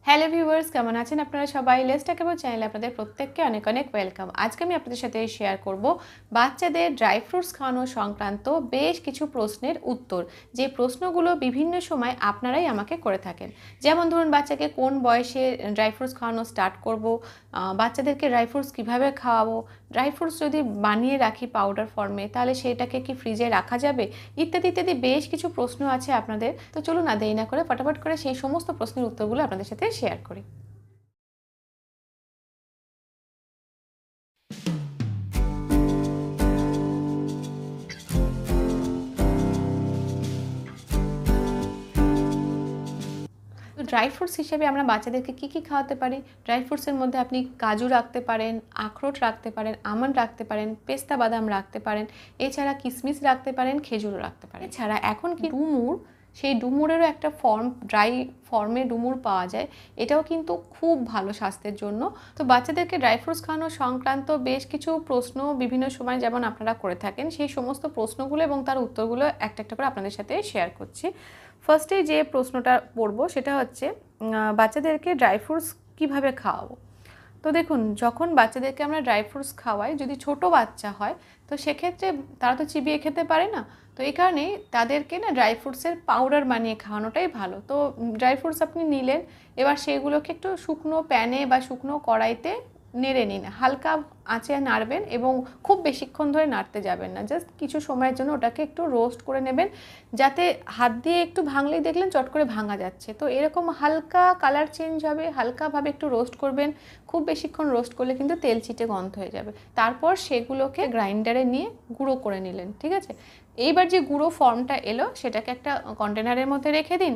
Hello viewers, কেমন আছেন আপনারা সবাই? লেটস টক অ্যাবাউট চ্যানেলে আপনাদের প্রত্যেককে অনেক অনেক ওয়েলকাম। আজকে আমি আপনাদের সাথে শেয়ার করব বাচ্চাদের ড্রাই ফ্রুটস খাওয়ানো সংক্রান্ত বেশ কিছু প্রশ্নের উত্তর, যে প্রশ্নগুলো বিভিন্ন সময় আপনারাই আমাকে করে থাকেন। যেমন ধরুন, বাচ্চাকে কোন বয়সে ড্রাই ফ্রুটস খাওয়ানো স্টার্ট করব, বাচ্চাদেরকে ড্রাই ফ্রুটস কীভাবে খাওয়াবো, ড্রাই ফ্রুটস যদি বানিয়ে রাখি পাউডার ফর্মে তাহলে সেটাকে কি ফ্রিজে রাখা যাবে, ইত্যাদি ইত্যাদি বেশ কিছু প্রশ্ন আছে আপনাদের। তো চলুন না দেরি না করে ফটাফট করে সেই সমস্ত প্রশ্নের উত্তরগুলো আপনাদের সাথে শেয়ার করি। তো ড্রাই ফ্রুটস হিসেবে আমরা বাচ্চাদেরকে কী কী খাওয়াতে পারি? ড্রাই ফ্রুটসের মধ্যে আপনি কাজু রাখতে পারেন, আখরোট রাখতে পারেন, আমন্ড রাখতে পারেন, পেস্তা বাদাম রাখতে পারেন, এছাড়া কিশমিশ রাখতে পারেন, খেজুরও রাখতে পারেন। এছাড়া এখন কি ডুমুর, সেই ডুমুরেরও একটা ফর্ম, ড্রাই ফর্মে ডুমুর পাওয়া যায়, এটাও কিন্তু খুব ভালো স্বাস্থ্যের জন্য। তো বাচ্চাদেরকে ড্রাই ফ্রুটস খাওয়ানো সংক্রান্ত বেশ কিছু প্রশ্ন বিভিন্ন সময় যেমন আপনারা করে থাকেন, সেই সমস্ত প্রশ্নগুলো এবং তার উত্তরগুলো একটা একটা করে আপনাদের সাথে শেয়ার করছি। ফার্স্টে যে প্রশ্নটা পড়ব সেটা হচ্ছে, বাচ্চাদেরকে ড্রাই ফ্রুটস কীভাবে খাওয়াবো? তো দেখুন, যখন বাচ্চাদেরকে আমরা ড্রাই ফ্রুটস খাওয়াই, যদি ছোট বাচ্চা হয় তো সেক্ষেত্রে তারা তো চিবিয়ে খেতে পারে না। তো এই কারণেই তাদেরকে না ড্রাই ফ্রুটসের পাউডার বানিয়ে খাওয়ানোটাই ভালো। তো ড্রাই ফ্রুটস আপনি নিলেন, এবার সেগুলোকে একটু শুকনো প্যানে বা শুকনো কড়াইতে নেড়ে নিন, হালকা আঁচে নাড়বেন এবং খুব বেশিক্ষণ ধরে নাড়তে যাবেন না, জাস্ট কিছু সময়ের জন্য ওটাকে একটু রোস্ট করে নেবেন, যাতে হাত দিয়ে একটু ভাঙলেই দেখলেন চট করে ভাঙা যাচ্ছে। তো এরকম হালকা কালার চেঞ্জ হবে, হালকাভাবে একটু রোস্ট করবেন। খুব বেশিক্ষণ রোস্ট করলে কিন্তু তেল চিটে গন্ধ হয়ে যাবে। তারপর সেগুলোকে গ্রাইন্ডারে নিয়ে গুঁড়ো করে নিলেন, ঠিক আছে? এইবার যে গুঁড়ো ফর্মটা এলো সেটাকে একটা কন্টেনারের মধ্যে রেখে দিন।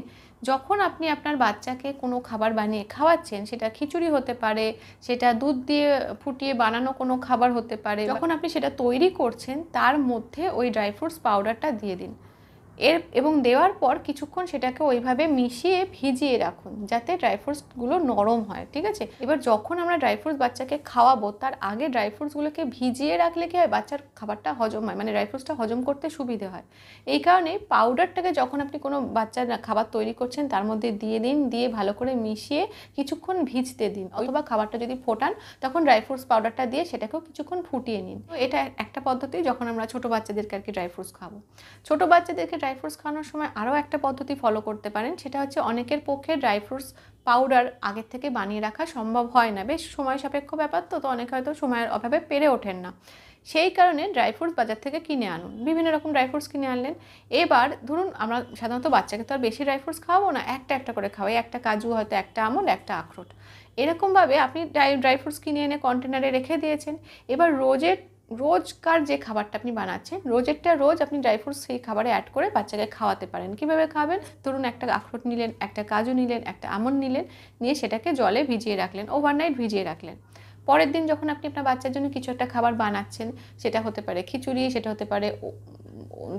যখন আপনি আপনার বাচ্চাকে কোনো খাবার বানিয়ে খাওয়াচ্ছেন, সেটা খিচুড়ি হতে পারে, সেটা দুধ দিয়ে ফুটিয়ে বানানো কোনো খাবার হতে পারে, যখন আপনি সেটা তৈরি করছেন তার মধ্যে ওই ড্রাই ফ্রুটস পাউডারটা দিয়ে দিন। এবং দেওয়ার পর কিছুক্ষণ সেটাকে ওইভাবে মিশিয়ে ভিজিয়ে রাখুন, যাতে ড্রাই ফ্রুটসগুলো নরম হয়, ঠিক আছে? এবার যখন আমরা ড্রাই ফ্রুটস বাচ্চাকে খাওয়াবো, তার আগে ড্রাই ফ্রুটসগুলোকে ভিজিয়ে রাখলে কি হয়, বাচ্চার খাবারটা হজম হয়, মানে ড্রাই ফ্রুটসটা হজম করতে সুবিধে হয়। এই কারণে পাউডারটাকে যখন আপনি কোনো বাচ্চার খাবার তৈরি করছেন তার মধ্যে দিয়ে দিন, দিয়ে ভালো করে মিশিয়ে কিছুক্ষণ ভিজতে দিন, অথবা খাবারটা যদি ফোটান তখন ড্রাই ফ্রুটস পাউডারটা দিয়ে সেটাকেও কিছুক্ষণ ফুটিয়ে নিন। তো এটা একটা পদ্ধতি যখন আমরা ছোটো বাচ্চাদেরকে আর কি ড্রাই ফ্রুটস খাবো। ছোটো বাচ্চাদেরকে ড্রাই ফ্রুটস খাওয়ানোর সময় আরও একটা পদ্ধতি ফলো করতে পারেন, সেটা হচ্ছে অনেকের পক্ষে ড্রাই ফ্রুটস পাউডার আগের থেকে বানিয়ে রাখা সম্ভব হয় না, বেশ সময় সাপেক্ষ ব্যাপার। তো অনেকে হয়তো সময়ের অভাবে পেরে ওঠেন না, সেই কারণে ড্রাই ফ্রুটস বাজার থেকে কিনে আনুন, বিভিন্ন রকম ড্রাই ফ্রুটস কিনে আনলেন। এবার ধরুন, আমরা সাধারণত বাচ্চাকে তো আর বেশি ড্রাই ফ্রুটস খাওয়াবো না, একটা একটা করে খাওয়াই, একটা কাজু, হয়তো একটা আমন্ড, একটা আখরোট, এরকমভাবে আপনি ড্রাই ফ্রুটস কিনে এনে কন্টেনারে রেখে দিয়েছেন। এবার রোজকার যে খাবারটা আপনি বানাচ্ছেন, রোজেরটা রোজ আপনি ড্রাই ফ্রুটস সেই খাবারে অ্যাড করে বাচ্চাকে খাওয়াতে পারেন। কীভাবে খাবেন? ধরুন, একটা আখরোট নিলেন, একটা কাজু নিলেন, একটা আমন্ড নিলেন, নিয়ে সেটাকে জলে ভিজিয়ে রাখলেন, ওভারনাইট ভিজিয়ে রাখলেন। পরের দিন যখন আপনি আপনার বাচ্চার জন্য কিছু একটা খাবার বানাচ্ছেন, সেটা হতে পারে খিচুড়ি, সেটা হতে পারে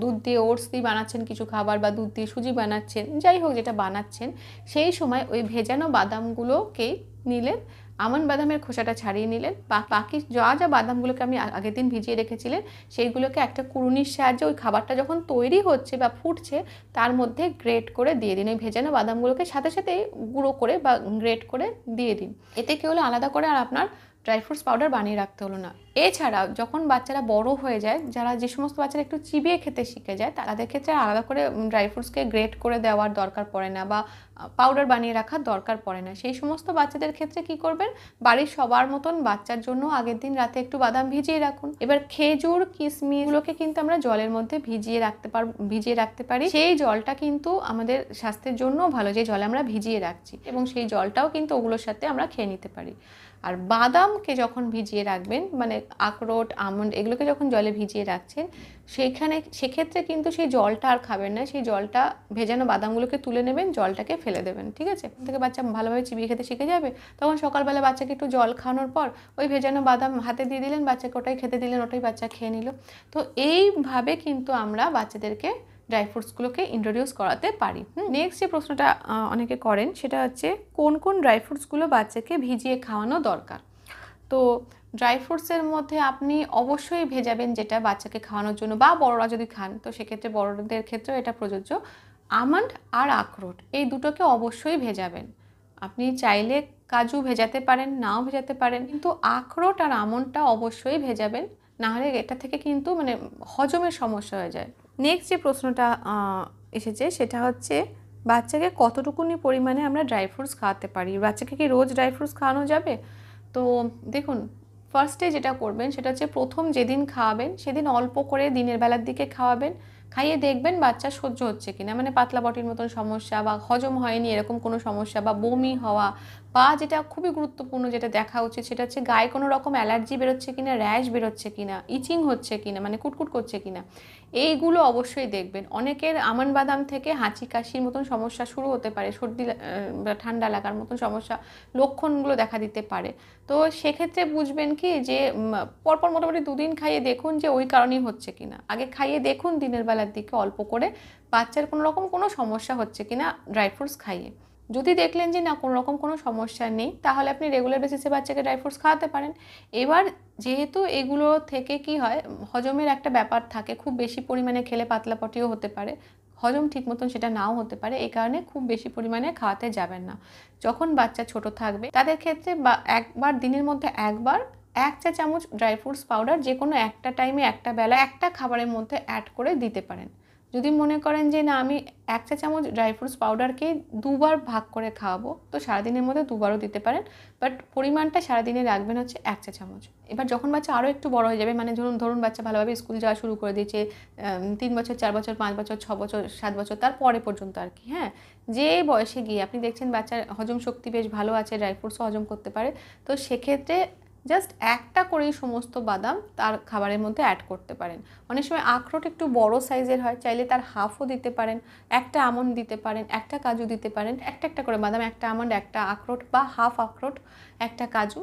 দুধ দিয়ে ওটস দিয়ে বানাচ্ছেন কিছু খাবার, বা দুধ দিয়ে সুজি বানাচ্ছেন, যাই হোক যেটা বানাচ্ছেন, সেই সময় ওই ভেজানো বাদামগুলোকেই নিলেন, আমন্ড বাদামের খোসাটা ছাড়িয়ে নিলেন, বাকি যা যা বাদামগুলোকে আপনি আগের দিন ভিজিয়ে রেখেছিলেন সেইগুলোকে একটা কুড়ুনির সাহায্যে ওই খাবারটা যখন তৈরি হচ্ছে বা ফুটছে তার মধ্যে গ্রেট করে দিয়ে দিন। ওই ভেজানো বাদামগুলোকে সাথে সাথে গুঁড়ো করে বা গ্রেট করে দিয়ে দিন। এতে কী হলো, আলাদা করে আর আপনার ড্রাই ফ্রুটস পাউডার বানিয়ে রাখতে হলো না। এছাড়াও যখন বাচ্চারা বড় হয়ে যায়, যে সমস্ত বাচ্চারা একটু চিবিয়ে খেতে শিখে যায়, তাদের ক্ষেত্রে আলাদা করে ড্রাই ফ্রুটসকে গ্রেট করে দেওয়ার দরকার পড়ে না, বা পাউডার বানিয়ে রাখার দরকার পড়ে না। সেই সমস্ত বাচ্চাদের ক্ষেত্রে কি করবেন, বাড়ির সবার মতন বাচ্চার জন্য আগের দিন রাতে একটু বাদাম ভিজিয়ে রাখুন। এবার খেজুর, কিশমিশগুলোকে কিন্তু আমরা জলের মধ্যে ভিজিয়ে রাখতে পারি। সেই জলটা কিন্তু আমাদের স্বাস্থ্যের জন্য ভালো, যে জলে আমরা ভিজিয়ে রাখছি, এবং সেই জলটাও কিন্তু ওগুলোর সাথে আমরা খেয়ে নিতে পারি। আর বাদামকে যখন ভিজিয়ে রাখবেন, মানে আখরোট, আমন্ড, এগুলোকে যখন জলে ভিজিয়ে রাখছেন, সেক্ষেত্রে কিন্তু সেই জলটা আর খাবেন না, সেই জলটা, ভেজানো বাদামগুলোকে তুলে নেবেন, জলটাকে ফেলে দেবেন, ঠিক আছে? থেকে বাচ্চা ভালোভাবে চিবিয়ে খেতে শিখে যাবে। তখন সকালবেলা বাচ্চাকে একটু জল খাওয়ানোর পর ওই ভেজানো বাদাম হাতে দিয়ে দিলেন, বাচ্চাকে ওটাই খেতে দিলেন, ওটাই বাচ্চা খেয়ে নিল। তো এইভাবে কিন্তু আমরা বাচ্চাদেরকে ড্রাই ফ্রুটসগুলোকে ইন্ট্রোডিউস করাতে পারি। নেক্সট যে প্রশ্নটা অনেকে করেন সেটা হচ্ছে, কোন কোন ড্রাই ফ্রুটসগুলো বাচ্চাকে ভিজিয়ে খাওয়ানো দরকার? তো ড্রাই ফ্রুটসের মধ্যে আপনি অবশ্যই ভেজাবেন যেটা বাচ্চাকে খাওয়ানোর জন্য, বা বড়রা যদি খান তো সেক্ষেত্রে বড়দের ক্ষেত্রেও এটা প্রযোজ্য, আমন্ড আর আখরোট, এই দুটোকে অবশ্যই ভেজাবেন। আপনি চাইলে কাজু ভেজাতে পারেন, নাও ভেজাতে পারেন, কিন্তু আখরোট আর আমন্ডটা অবশ্যই ভেজাবেন, নাহলে এটা থেকে কিন্তু মানে হজমের সমস্যা হয়ে যায়। নেক্সট যে প্রশ্নটা এসেছে সেটা হচ্ছে বাচ্চাকে কতটুকুনি পরিমাণে আমরা ড্রাই ফ্রুটস খাওয়াতে পারি, বাচ্চাকে কি রোজ ড্রাই ফ্রুটস খাওয়ানো যাবে? তো দেখুন, ফার্স্টে যেটা করবেন সেটা হচ্ছে প্রথম যেদিন খাওয়াবেন সেদিন অল্প করে দিনের বেলার দিকে খাওয়াবেন, খাইয়ে দেখবেন বাচ্চা সহ্য হচ্ছে কিনা, মানে পাতলা বটির মতন সমস্যা বা হজম হয়নি এরকম কোনো সমস্যা বা বমি হওয়া, বা যেটা খুবই গুরুত্বপূর্ণ যেটা দেখা উচিত সেটা হচ্ছে গায়ে কোনো রকম অ্যালার্জি বেরোচ্ছে কিনা, র্যাশ বেরোচ্ছে কিনা, ইচিং হচ্ছে কিনা, মানে কুটকুট করছে কিনা, এইগুলো অবশ্যই দেখবেন। অনেকের আমন বাদাম থেকে হাঁচি কাশির মতন সমস্যা শুরু হতে পারে, সর্দি বা ঠান্ডা লাগার মতন সমস্যা লক্ষণগুলো দেখা দিতে পারে। তো সেক্ষেত্রে বুঝবেন কি যে পরপর মোটামুটি 2 দিন খাইয়ে দেখুন যে ওই কারণেই হচ্ছে কিনা। আগে খাইয়ে দেখুন দিনের বেলার দিকে অল্প করে বাচ্চার কোনো রকম কোনো সমস্যা হচ্ছে কিনা ড্রাই ফ্রুটস খাইয়ে। যদি দেখলেন যে না কোনো রকম কোনো সমস্যা নেই, তাহলে আপনি রেগুলার বেসিসে বাচ্চাকে ড্রাই ফ্রুটস খাওয়াতে পারেন। এবার যেহেতু এগুলো থেকে কি হয়, হজমের একটা ব্যাপার থাকে, খুব বেশি পরিমাণে খেলে পাতলা পটিও হতে পারে, হজম ঠিক মতন সেটা নাও হতে পারে, এই কারণে খুব বেশি পরিমাণে খাওয়াতে যাবেন না। যখন বাচ্চা ছোট থাকবে তাদের ক্ষেত্রে বা একবার দিনের মধ্যে একবার 1 চা চামচ ড্রাই ফ্রুটস পাউডার যে কোনো একটা টাইমে একটা বেলা একটা খাবারের মধ্যে অ্যাড করে দিতে পারেন। যদি মনে করেন যে না আমি 1 চা চামচ ড্রাই ফ্রুটস পাউডারকে 2 বার ভাগ করে খাওয়াবো, তো সারাদিনের মধ্যে 2 বারও দিতে পারেন, বাট পরিমাণটা সারাদিনে রাখবেন হচ্ছে 1 চা চামচ। এবার যখন বাচ্চা আরও একটু বড় হয়ে যাবে, মানে ধরুন বাচ্চা ভালোভাবে স্কুল যাওয়া শুরু করে দিয়েছে, 3 বছর 4 বছর 5 বছর 6 বছর 7 বছর তারপরে পর্যন্ত আর কি, হ্যাঁ, যে বয়সে গিয়ে আপনি দেখছেন বাচ্চার হজম শক্তি বেশ ভালো আছে, ড্রাই ফ্রুটসও হজম করতে পারে, তো সেক্ষেত্রে জাস্ট একটা করেই সমস্ত বাদাম তার খাবারের মধ্যে অ্যাড করতে পারেন। অনেক সময় আখরোট একটু বড় সাইজের হয়, চাইলে তার হাফও দিতে পারেন, একটা আমন্ড দিতে পারেন, একটা কাজু দিতে পারেন, একটা করে বাদাম, একটা আমন্ড, একটা আখরোট বা হাফ আখরোট, একটা কাজু,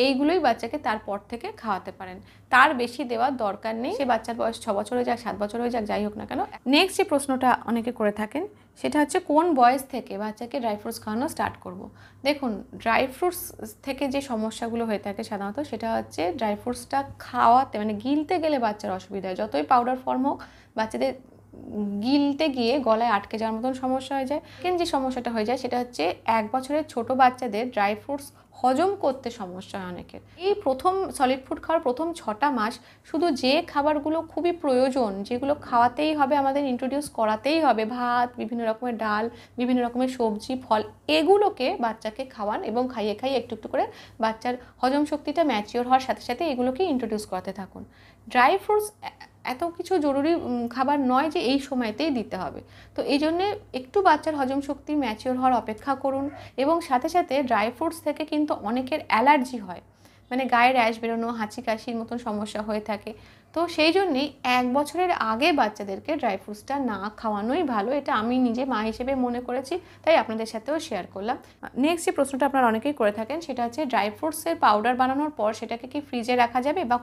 এইগুলোই বাচ্চাকে তারপর থেকে খাওয়াতে পারেন। তার বেশি দেওয়ার দরকার নেই, সে বাচ্চার বয়স 6 বছর হয়ে যাক 7 বছর হয়ে যাক যাই হোক না কেন। নেক্সট যে প্রশ্নটা অনেকে করে থাকেন সেটা হচ্ছে কোন বয়স থেকে বাচ্চাকে ড্রাই ফ্রুটস খাওয়ানো স্টার্ট করব। দেখুন, ড্রাই ফ্রুটস থেকে যে সমস্যাগুলো হয়ে থাকে সাধারণত সেটা হচ্ছে ড্রাই ফ্রুটসটা খাওয়াতে মানে গিলতে গেলে বাচ্চার অসুবিধা হয়। যতই পাউডার ফর্ম হোক, বাচ্চাদের গিলতে গিয়ে গলায় আটকে যাওয়ার মতন সমস্যা হয়ে যায়। কিন্তু যে সমস্যাটা হয়ে যায় সেটা হচ্ছে 1 বছরের ছোট বাচ্চাদের ড্রাই ফ্রুটস হজম করতে সমস্যা হয় অনেকের। এই প্রথম সলিড ফুড খাওয়ার প্রথম 6টা মাস শুধু যে খাবারগুলো খুবই প্রয়োজন, যেগুলো খাওয়াতেই হবে, আমাদের ইন্ট্রোডিউস করাতেই হবে, ভাত, বিভিন্ন রকমের ডাল, বিভিন্ন রকমের সবজি, ফল, এগুলোকে বাচ্চাকে খাওয়ান এবং খাইয়ে একটু একটু করে বাচ্চার হজম শক্তিটা ম্যাচিওর হওয়ার সাথে সাথে এগুলোকে ইন্ট্রোডিউস করাতে থাকুন। ড্রাই ফ্রুটস এত কিছু জরুরি খাবার নয় যে এই সময়তেই দিতে হবে। তো এই জন্যে একটু বাচ্চার হজম শক্তি ম্যাচিওর হওয়ার অপেক্ষা করুন। এবং সাথে সাথে ড্রাই ফ্রুটস থেকে কিন্তু অনেকের অ্যালার্জি হয়, মানে গায়ে র্যাশ বেরোনো, হাঁচি কাশির মতন সমস্যা হয়ে থাকে। তো সেই জন্যেই 1 বছরের আগে বাচ্চাদেরকে ড্রাই ফ্রুটসটা না খাওয়ানোই ভালো, এটা আমি নিজে মা হিসেবে মনে করেছি, তাই আপনাদের সাথেও শেয়ার করলাম। নেক্সট যে প্রশ্নটা আপনারা অনেকেই করে থাকেন সেটা হচ্ছে ড্রাই ফ্রুটসের পাউডার বানানোর পর সেটাকে কি ফ্রিজে রাখা যাবে বা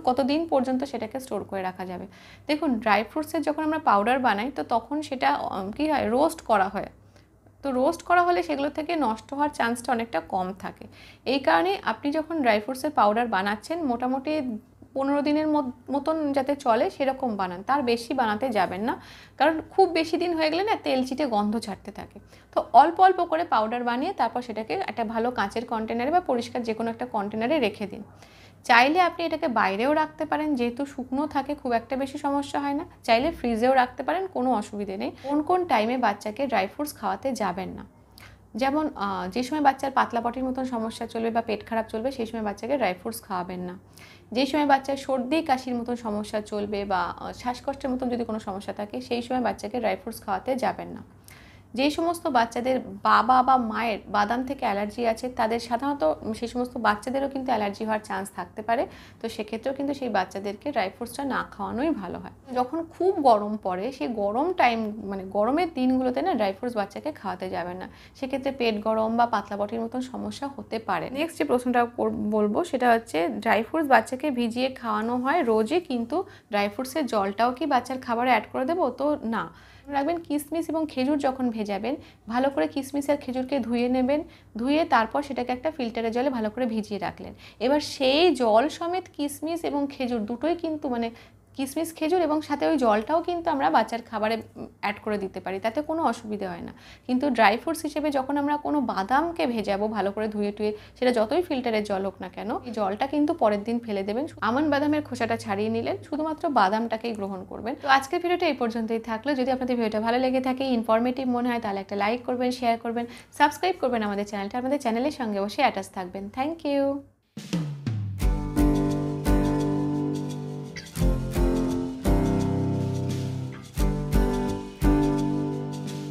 কতদিন পর্যন্ত সেটাকে স্টোর করে রাখা যাবে। দেখুন, ড্রাই ফ্রুটসের যখন আমরা পাউডার বানাই তো তখন সেটা কী হয়, রোস্ট করা হয়। তো রোস্ট করা হলে সেগুলো থেকে নষ্ট হওয়ার চান্সটা অনেকটা কম থাকে। এই কারণে আপনি যখন ড্রাই ফ্রুটসের পাউডার বানাচ্ছেন মোটামুটি 15 দিনের মতন যাতে চলে সেরকম বানান, তার বেশি বানাতে যাবেন না, কারণ খুব বেশি দিন হয়ে গেলে না তেল চিটে গন্ধ ছাড়তে থাকে। তো অল্প অল্প করে পাউডার বানিয়ে তারপর সেটাকে একটা ভালো কাঁচের কন্টেনারে বা পরিষ্কার যে কোনো একটা কন্টেনারে রেখে দিন। চাইলে আপনি এটাকে বাইরেও রাখতে পারেন, যেহেতু শুকনো থাকে খুব একটা বেশি সমস্যা হয় না, চাইলে ফ্রিজেও রাখতে পারেন, কোনো অসুবিধে নেই। কোন টাইমে বাচ্চাকে ড্রাই ফ্রুটস খাওয়াতে যাবেন না, যেমন যে সময় বাচ্চার পাতলা পটির মতন সমস্যা চলবে বা পেট খারাপ চলবে সেই সময় বাচ্চাকে ড্রাই ফ্রুটস খাওয়াবেন না। যে সময় বাচ্চার সর্দি কাশির মতন সমস্যা চলবে বা শ্বাসকষ্টের মতন যদি কোনো সমস্যা থাকে সেই সময় বাচ্চাকে ড্রাই ফ্রুটস খাওয়াতে যাবেন না। যে সমস্ত বাচ্চাদের বাবা বা মায়ের বাদাম থেকে অ্যালার্জি আছে তাদের সাধারণত সেই সমস্ত বাচ্চাদেরও কিন্তু অ্যালার্জি হওয়ার চান্স থাকতে পারে, তো সেক্ষেত্রেও কিন্তু সেই বাচ্চাদেরকে ড্রাই ফ্রুটসটা না খাওয়ানোই ভালো হয়। যখন খুব গরম পড়ে সেই গরম টাইম মানে গরমের দিনগুলোতে না ড্রাই ফ্রুটস বাচ্চাকে খাওয়াতে যাবে না, সেক্ষেত্রে পেট গরম বা পাতলা বটির মতন সমস্যা হতে পারে। নেক্সট যে প্রশ্নটা বলবো সেটা হচ্ছে ড্রাই ফ্রুটস বাচ্চাকে ভিজিয়ে খাওয়ানো হয় রোজই, কিন্তু ড্রাই ফ্রুটসের জলটাও কি বাচ্চার খাবারে অ্যাড করে দেবো? তো না, রাখবেন কিশমিশ এবং খেজুর যখন ভেজাবেন ভালো করে কিশমিশ আর খেজুরকে ধুয়ে নেবেন, ধুয়ে তারপর সেটাকে একটা ফিল্টারের জলে ভালো করে ভিজিয়ে রাখলেন। এবার সেই জল সমেত কিশমিশ এবং খেজুর দুটোই কিন্তু মানে কিশমিশ খেজুর এবং সাথে ওই জলটাও কিন্তু আমরা বাচ্চার খাবারে অ্যাড করে দিতে পারি, তাতে কোনো অসুবিধে হয় না। কিন্তু ড্রাই ফ্রুটস হিসেবে যখন আমরা কোনো বাদামকে ভেজাবো ভালো করে ধুয়ে টুয়ে, সেটা যতই ফিল্টারের জল হোক না কেন, এই জলটা কিন্তু পরের দিন ফেলে দেবেন। আমন্ড বাদামের খোসাটা ছাড়িয়ে নিলেন, শুধুমাত্র বাদামটাকেই গ্রহণ করবেন। তো আজকের ভিডিওটা এই পর্যন্তই থাকলো। যদি আপনাদের ভিডিওটা ভালো লেগে থাকে, ইনফরমেটিভ মনে হয়, তাহলে একটা লাইক করবেন, শেয়ার করবেন, সাবস্ক্রাইব করবেন আমাদের চ্যানেলটা, আমাদের চ্যানেলের সঙ্গে বসে অ্যাটাচ থাকবেন। Thank you.